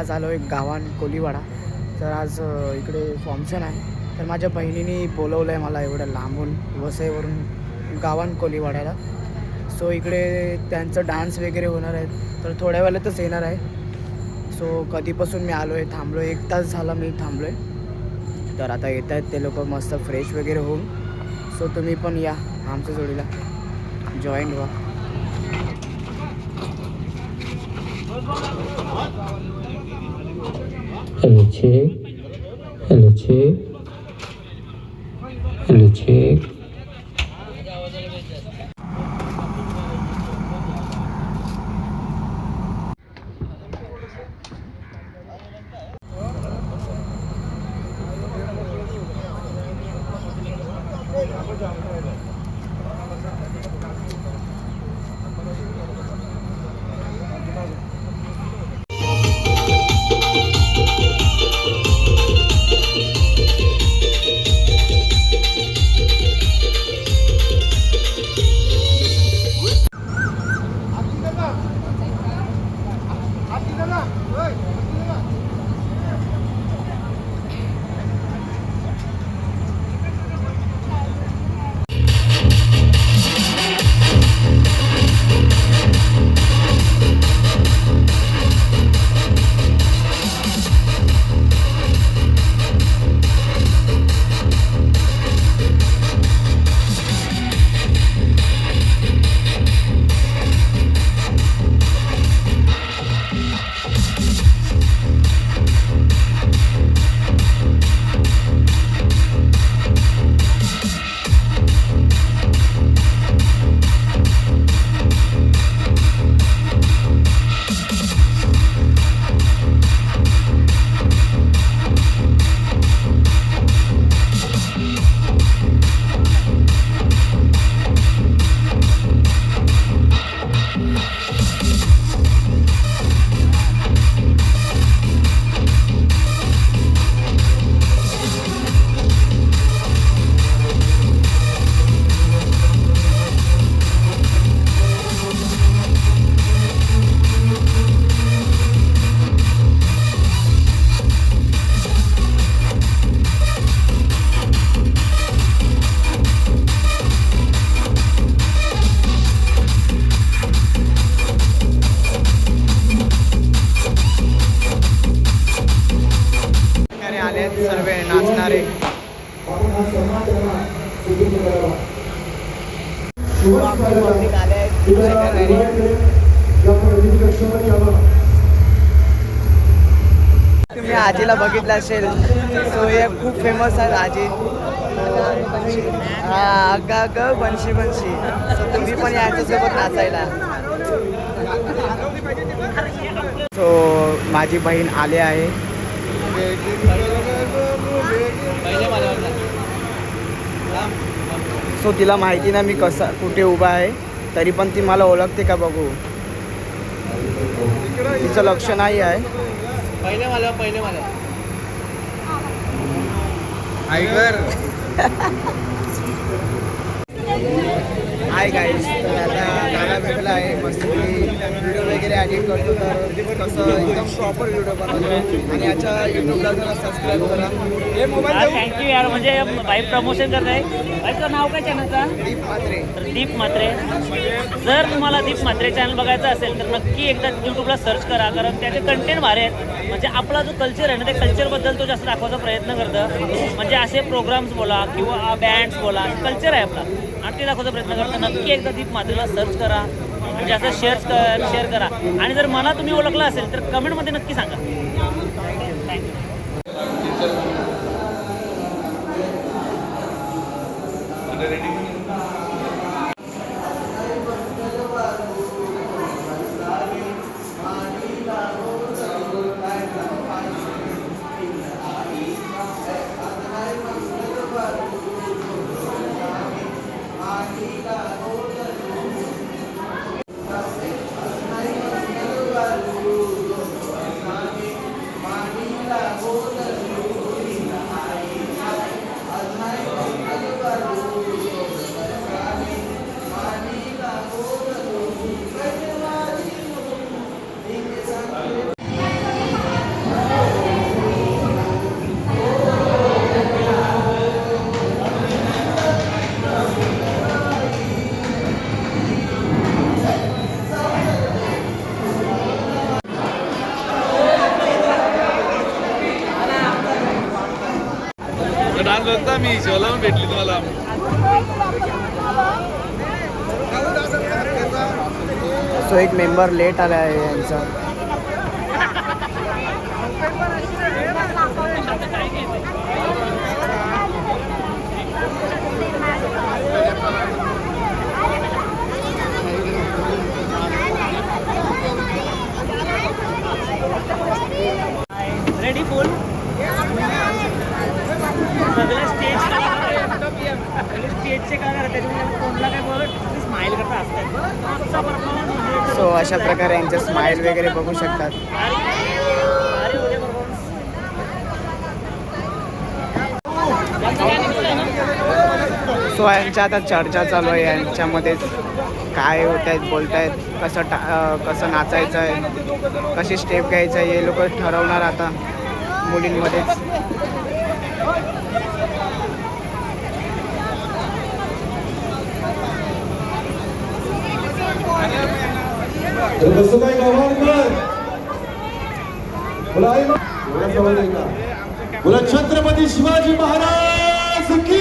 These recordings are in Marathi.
आज आलो एक गावान कोलीवाडा. तर आज इकडे फंक्शन आहे. तर माझ्या बहिणीने बोलवलं आहे मला एवढं लांबून वसईवरून गावान कोलीवाड्याला. सो इकडे त्यांचं डान्स वगैरे होणार आहे. तर थोड्या वेळातच येणार आहे. सो कधीपासून मी आलो आहे, थांबलो आहे, 1 तास झाला मी थांबलो आहे. तर आता येत आहेत ते लोक मस्त फ्रेश वगैरे होऊन. सो तुम्ही पण या आमच्या जोडीला जॉईन व्हा. Hello check, hello check, hello check. आले सर्व नाचणारे. तुम्ही आजीला बघितलं असेल. सो हे खूप फेमस आहे आजी. हा ग बनशी बनशी. सो तुम्ही पण यांच्यासोबत नाचायला. सो माझी बहीण आले आहे. सो तिला माहिती ना मी कुठे उभा आहे, तरी पण ती मला ओळखते का बघू. तिचं लक्ष नाही आहे. पहिले मला हाय गाईज. तर आता गाणं भेटलं आहे. मस्त व्हिडिओ वगैरे एडिट करतो. तर कसं एकदम प्रॉपर व्हिडिओ बनवतो. आणि याच्या यूट्यूबला जरा सबस्क्राईब करा. थँक्यू यार. म्हणजे बाईक प्रमोशन करत आहे. बाईकचं नाव काय चॅनलचं? दीप म्हात्रे. तर दीप म्हात्रे. जर तुम्हाला दीप म्हात्रे चॅनल बघायचं असेल तर नक्की एकदा यूट्यूबला सर्च करा. कारण त्याचे कंटेंट भारी आहेत. म्हणजे आपला जो कल्चर आहे ना, त्या कल्चरबद्दल तो जास्त दाखवायचा प्रयत्न करतं. म्हणजे असे प्रोग्राम्स बोला किंवा बँड्स बोला, कल्चर आहे आपला आणि ते दाखवायचा प्रयत्न करतं. नक्की एकदा दीप म्हात्रेला सर्च करा. म्हणजे असं शेअर करा. आणि जर मला तुम्ही ओळखलं असेल तर कमेंटमध्ये नक्की सांगा. थँक्यू. शोलावून भेटली तुम्हाला. सो एक मेंबर लेट आला आहे यांचा. रेडी फुल सगळे स्टेजचे कलाकार आहेत त्याच्यामुळे कोणला काय बोलत स्माईल करता असतात. सो अशा प्रकारे यांचे स्माईल वगैरे बघू शकतात. सो यांच्या आता चर्चा चालू आहे यांच्यामध्येच काय होत आहेत बोलत आहेत कसं नाचायचं आहे कशी स्टेप घ्यायचं आहे हे लोक ठरवणार आता मुलींमध्येच. बोला छत्रपती शिवाजी महाराज की.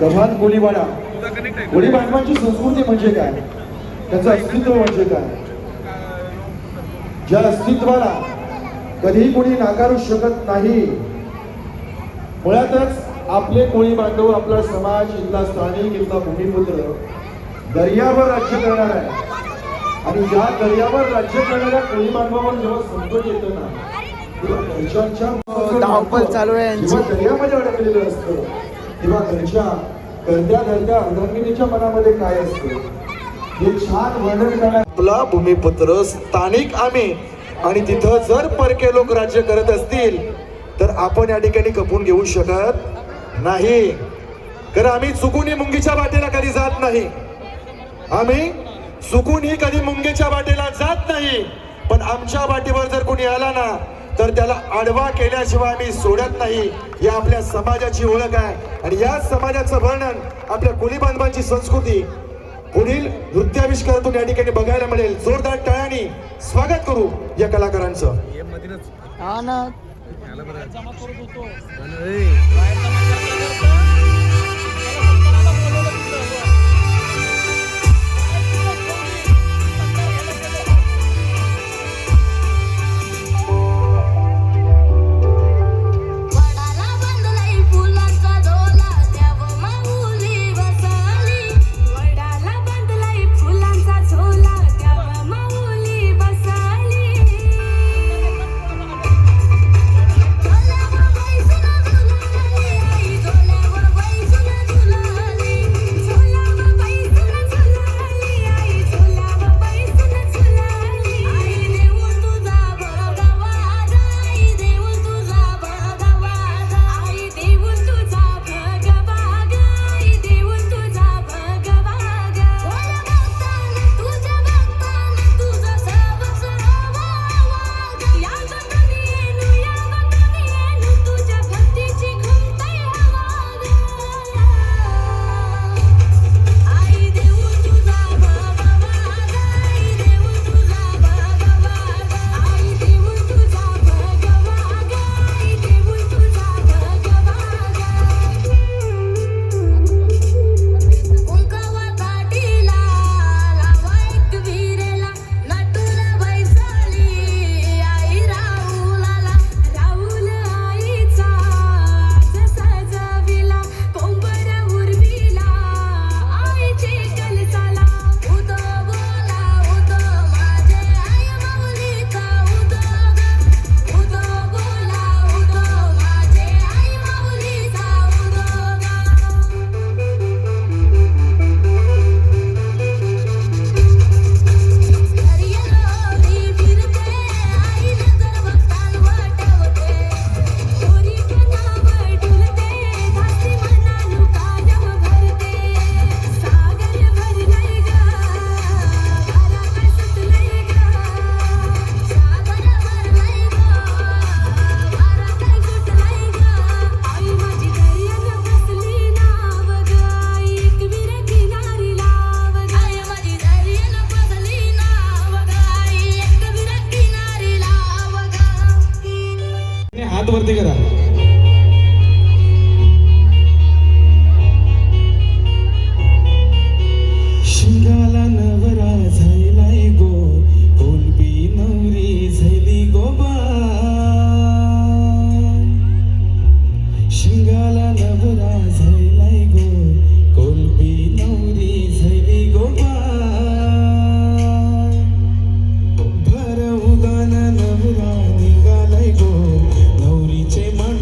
गव्हाण कोळीवाडा. कोळी बांधवांची संस्कृती म्हणजे काय, त्याचं अस्तित्व म्हणजे काय, ज्या अस्तित्वाला कधीही कोणी नाकारू शकत नाही. मुळातच आपले कोळी बांधव, आपला समाज, इथला स्थानिक, इथला भूमिपुत्र दर्यावर राज्य करणार आहे. आणि या दर्यावर राज्य करणाऱ्या कोळी बांधवावर जेव्हा संकट येतं ना, तेव्हा घरच्यांच्या धावपळ चालू आहे यांची. जेव्हा दर्यामध्ये अडकलेलं असतं तेव्हा घरच्या करत्या धरत्या अर्धांगिनीच्या मनामध्ये काय असतं हे छान वर्णन करण्यात. आपला भूमिपुत्र स्थानिक आम्ही, आणि तिथं जर परके लोक राज्य करत असतील तर आपण या ठिकाणी खपून घेऊ शकत नाही. कारण आम्ही चुकूनही मुंगीच्या वाटेला कधी जात नाही. आम्ही चुकूनही कधी मुंगीच्या वाटेला जात नाही. पण आमच्या वाटेवर जर कोणी आला ना तर त्याला आडवा केल्याशिवाय आम्ही सोडत नाही. या आपल्या समाजाची ओळख आहे. आणि या समाजाचं वर्णन, आपल्या कोळी बांधवांची संस्कृती पुढील नृत्याविष्कारातून या ठिकाणी बघायला मिळेल. जोरदार टाळ्यांनी स्वागत करू या कलाकारांचं. हा ना. हात वरती करा. शिंगाला नवरा झायलाय गो, कोलबी नवरी झाली गो बा. शिंगाला नवरा झायलाय गो, कोलबी नवरी झाली गो बा. भर उगान नवरा निघालाय गो, नवरीचे मन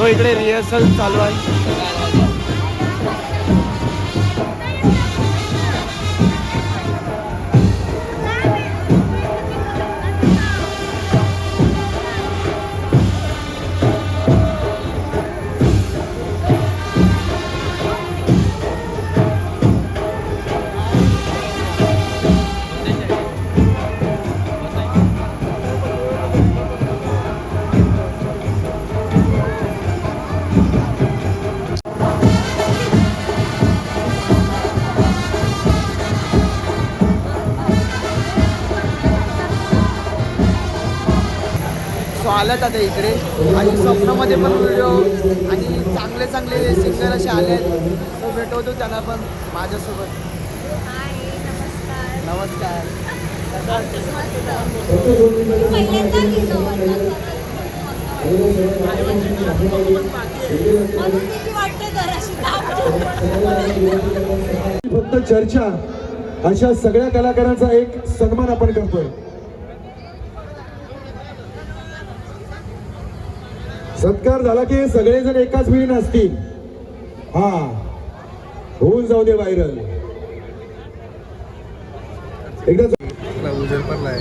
सो इकडे रिहर्सल चालू आहे. सो आलं आता इकडे आणि स्वप्नामध्ये पण व्हिडिओ आणि चांगले चांगले सिंगर असे आले आहेत. सो भेटवतो त्यांना पण माझ्यासोबत. नमस्कार. फक्त चर्चा अशा सगळ्या कलाकारांचा एक सन्मान आपण करतोय. सत्कार झाला की सगळेजण एकाच वेळी नसतील. हा होऊन जाऊ दे व्हायरल. एकदा उजेड पडलाय.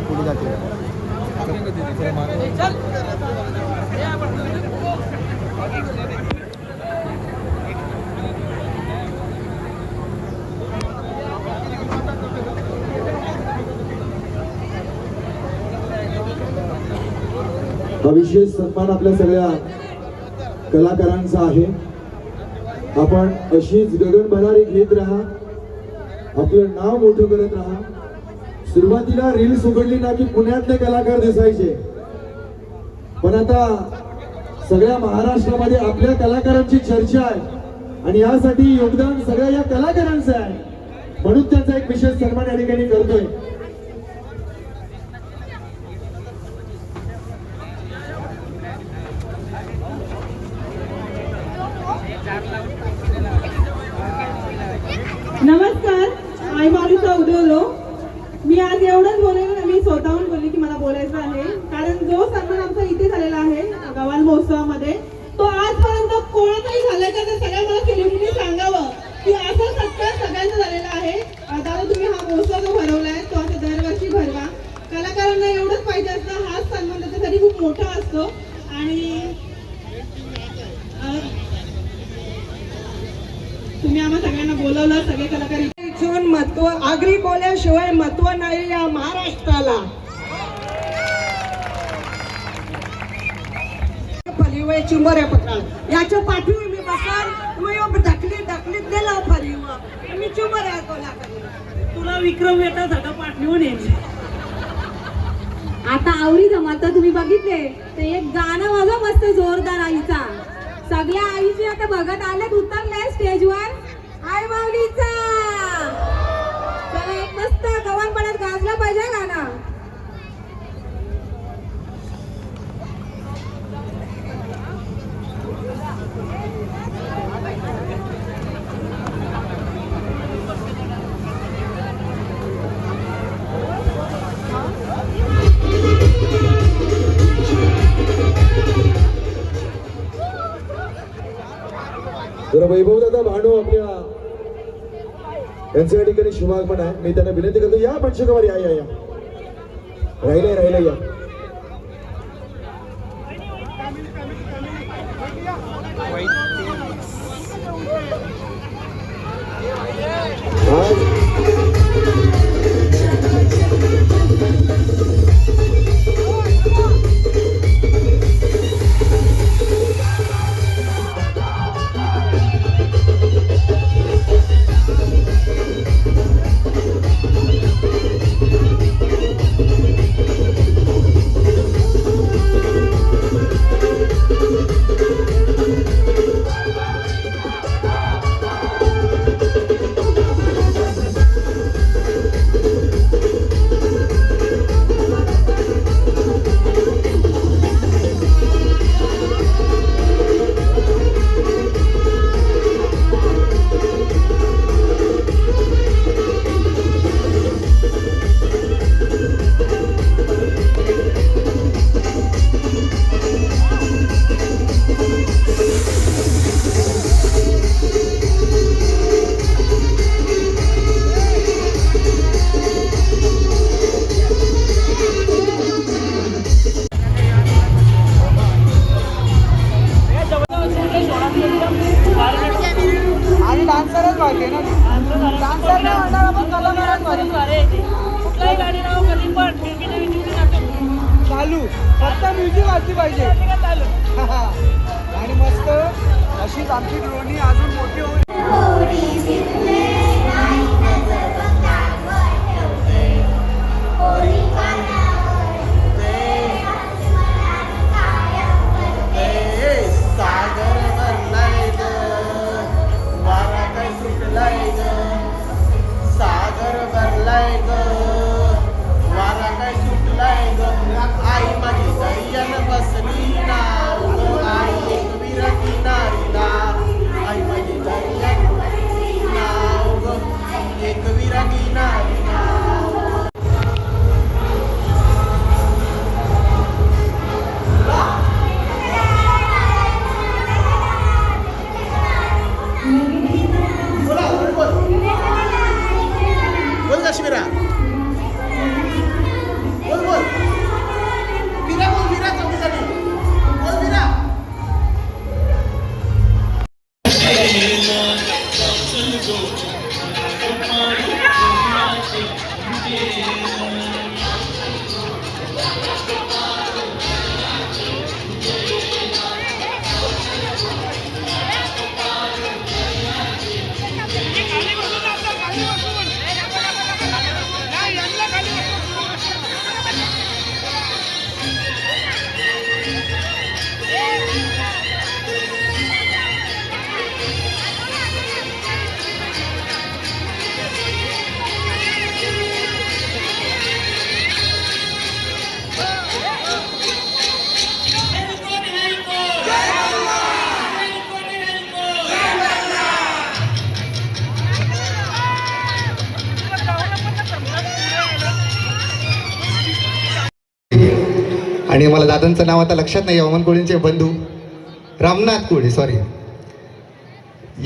पुढे जाते. हा विशेष सन्मान आपल्या सगळ्या कलाकारांचा आहे. आपण अशीच गगन भरारी घेत राहा, आपलं नाव मोठं करत राहा. सुरुवातीला रील्स उघडली ना की पुण्यातले कलाकार दिसायचे, पण आता सगळ्या महाराष्ट्रामध्ये आपल्या कलाकारांची चर्चा आहे आणि यासाठी योगदान सगळ्या या कलाकारांचं आहे. म्हणून त्यांचा एक विशेष सन्मान या ठिकाणी करतोय. नमस्कार. आई मारुचा उदोलो. मी आज एवढंच बोलेन, मी स्वतःहून बोलली की मला बोलायचं आहे, कारण जो सन्मान आमचा इथे झालेला आहे गव्हाण महोत्सवामध्ये, तो आजपर्यंत कोणाचाही झालाय का ते सगळ्या मला सेलिब्रिटी सांगावं की असा सत्कार सगळ्यांचा झालेला आहे. दादा तुम्ही हा महोत्सव जो भरवलाय तो आता दरवर्षी भरवा. कलाकारांना एवढंच पाहिजे असतं, हाच सन्मान त्याच्यासाठी खूप मोठा असतो. आणि तुम्ही आम्हा सगळ्यांना बोलवलं, सगळे कलाकार इथून महत्व आगरी बोलल्याशिवाय महत्व नाही या महाराष्ट्राला. फलिवय चिंबऱ्या पकड याच्या पाठीवर मी बसणार, ढकलीत दिला फलिव मी चिंबऱ्या गोला तुला विक्रम येता सगळं पाठवून येईल. आता आवरी धमाल तर तुम्ही बघितले ते एक गाणं माझा मस्त जोरदार आईचा. सगळ्या आईची आता बघत आलेत, उतरले स्टेजवर आई माऊलीचा. चला एक मस्त गव्हाणपणात गाजला पाहिजे गाणं. जरा वैभव दादा भानू आपल्या यांच्या ठिकाणी शुभागमन आहे. मी त्यांना विनंती करतो, या पंचकवर या या राहिले या. चालू, फक्त म्युझिक वाजली पाहिजे. आणि मस्त अशीच आमची ड्रोनी अजून मोठी होईल. सागर भरलाय ग, वारा काय सुटलाय ग, सागर भरलाय ग, वारा काय सुटलाय ग. आई माझी दर्यान बसली नाव ग, आई एक विरती नारीला, आई माझी दर्यान बसली नाव ग, एक विरती नारीला. बोल काश्मीरा, बोल बोल विरा, बोल विरा, चौकीसाठी बोल विरा. आणि मला दादांचं नाव आता लक्षात नाही, वामन कोळींचे बंधू रामनाथ कोळी, सॉरी,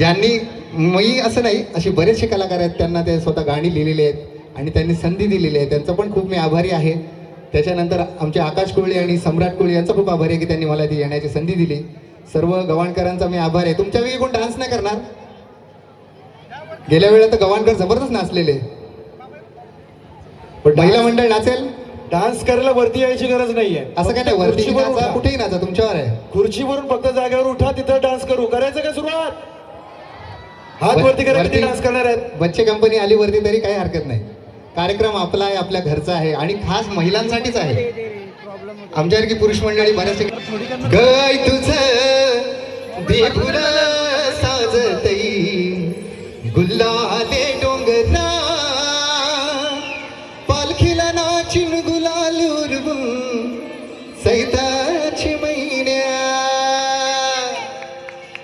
यांनी, मी असं नाही, असे बरेचसे कलाकार आहेत, त्यांना ते स्वतः गाणी लिहिलेली आहेत आणि त्यांनी संधी दिलेली आहे, त्यांचा पण खूप मी आभारी आहे. त्याच्यानंतर आमचे आकाश कोळी आणि सम्राट कोळी यांचा खूप आभारी आहे की त्यांनी मला ती येण्याची संधी दिली. सर्व गवाणकरांचा मी आभार आहे. तुमच्या वेळी कोण डान्स नाही करणार? गेल्या वेळेला तर गवाणकर जबरदस्त नाचलेले, पण महिला मंडळ नाचेल. डान्स करायला वरती यायची गरज नाहीये. असं काय नाही, वरती खुर्चीवर नाचा, उठा. कुठेही नाचा, तुमच्यावर आहे. खुर्चीवरून फक्त जागेवर उठा, तिथं डान्स करू. करायचं का सुरुवात? हात वरती करायला डान्स करणार आहेत. बच्चे कंपनी आली वरती तरी काही हरकत नाही. कार्यक्रम आपला आहे, आपल्या घरचा आहे आणि खास महिलांसाठीच आहे. आमच्यासारखी पुरुष मंडळी बऱ्याचशे गय तुझं देहुर साजतई गुल्लाले डोंगरा पालखीला नाचिन गुलाल उरवून सैताची महिन्या.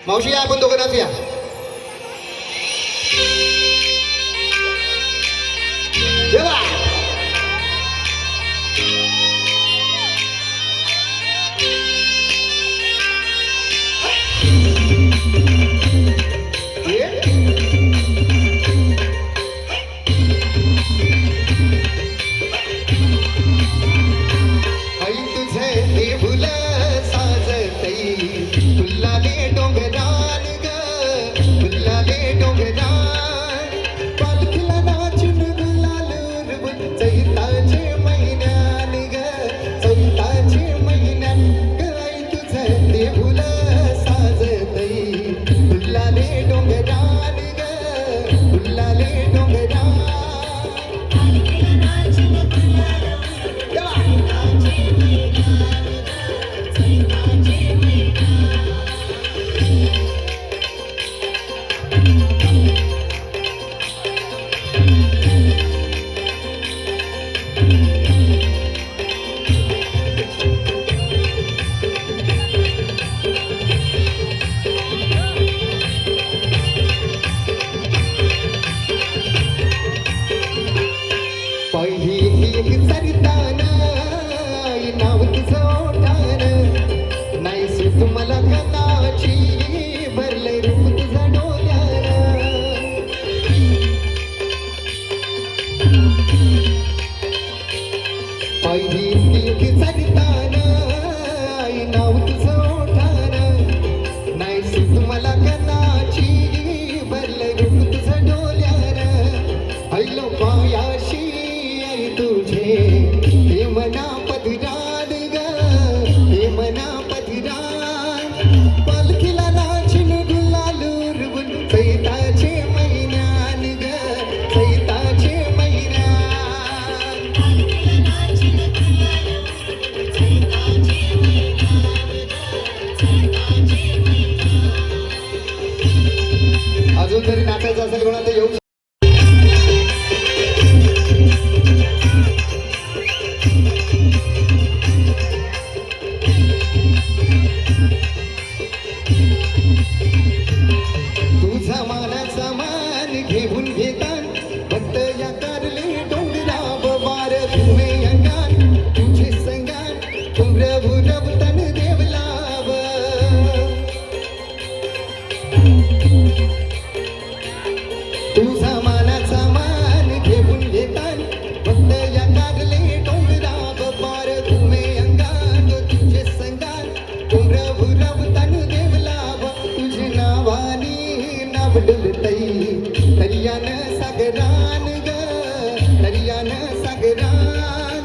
मावशी आपण दोघं नाचूया. देवा तुझे मना पदरान ग करायचं असेल कोणाला तर येऊ. तुझा मानाचा मान घेऊन घेतान फक्त या कारले डोंगराव वार तुमे अंगान तुझे संगान तुमरभू रवतन देवलाव. तुझा मानाचा मान घेऊन घेतान फक्त या कारले डोंगराव वार तुमे अंगान तुझे संगान तुमरभू रवतन देवलाव. तुझे नावानी डुलतई दर्यान सागरान ग दर्यान सागरान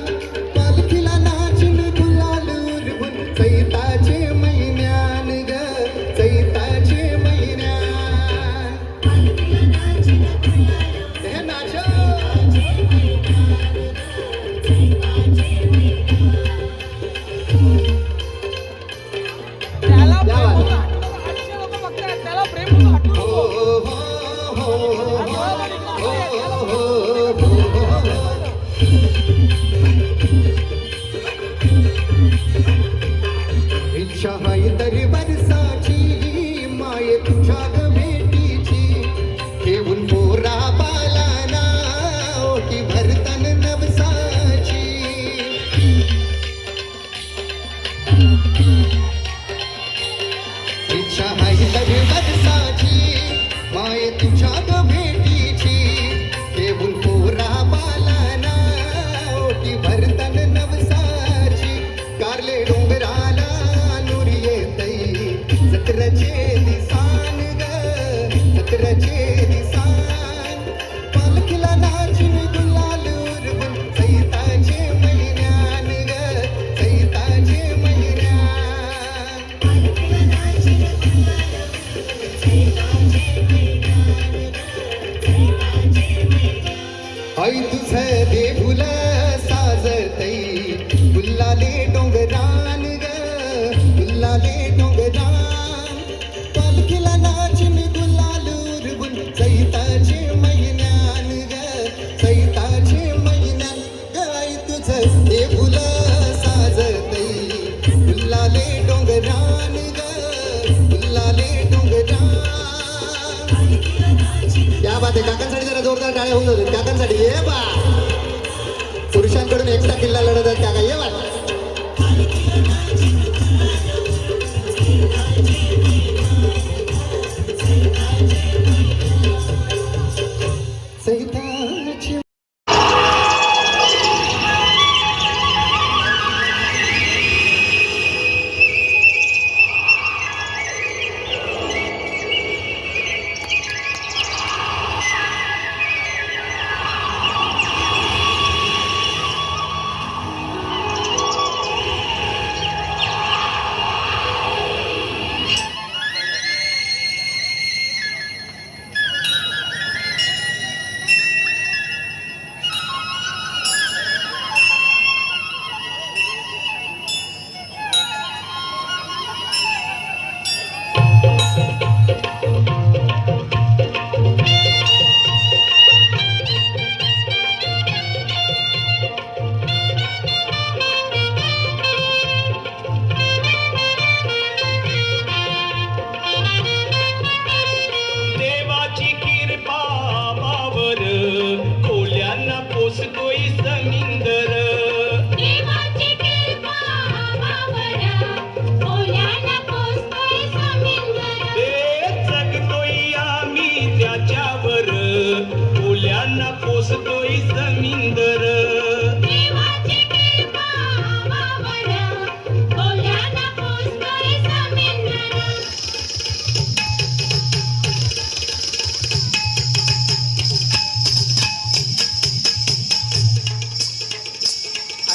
पालखीला नाचून गुलाल उडवून चैताचे महिन्यान ग चैताचे महिन्यान हे नाच इच्छा हाय तरी वर्षाची माय तुझ्या ग भेटीची घेऊन पोरा बालाना ओटी भरतन नवसाची. इच्छा हाय तरी वर्षाची माय तुझ्या ग भेटीची घेऊन पोरा बालाना ओटी भरतन नवसाची. कारले डोंगराला जत्रचे दिसान ग जत्रचे दिसान पालखीला नाचून गुलाल उडवून चैताचे महिन्यान ग चैताचे महिन्यान. आई तुझं देहुल साजतई गुल्लाले डोंगरान ग गुल्लाले डोंगरान पालखीला नाचून गुलाल उडवून चैताचे महिन्यान ग चैताचे महिन्यान. गाई तुझं देहुल साजतई गुल्लाले डोंगरान ग गुल्लाले डोंगरान. या बात आहे. काकांसाठी जरा जोरदार टाळ्या होऊन जातात काकांसाठी. ये बा पुरुषांकडून एकटा किल्ला लढत आहेत काका. ये बा चैताचे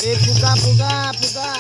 अरे फुगा फुगा फुगा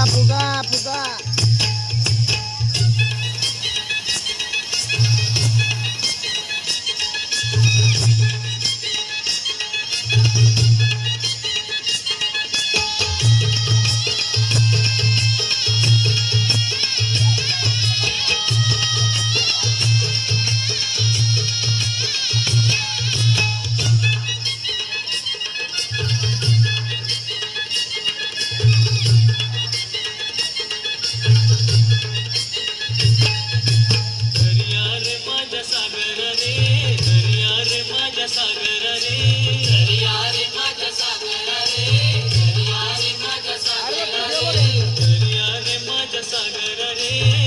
फुगा फुगा सागर रे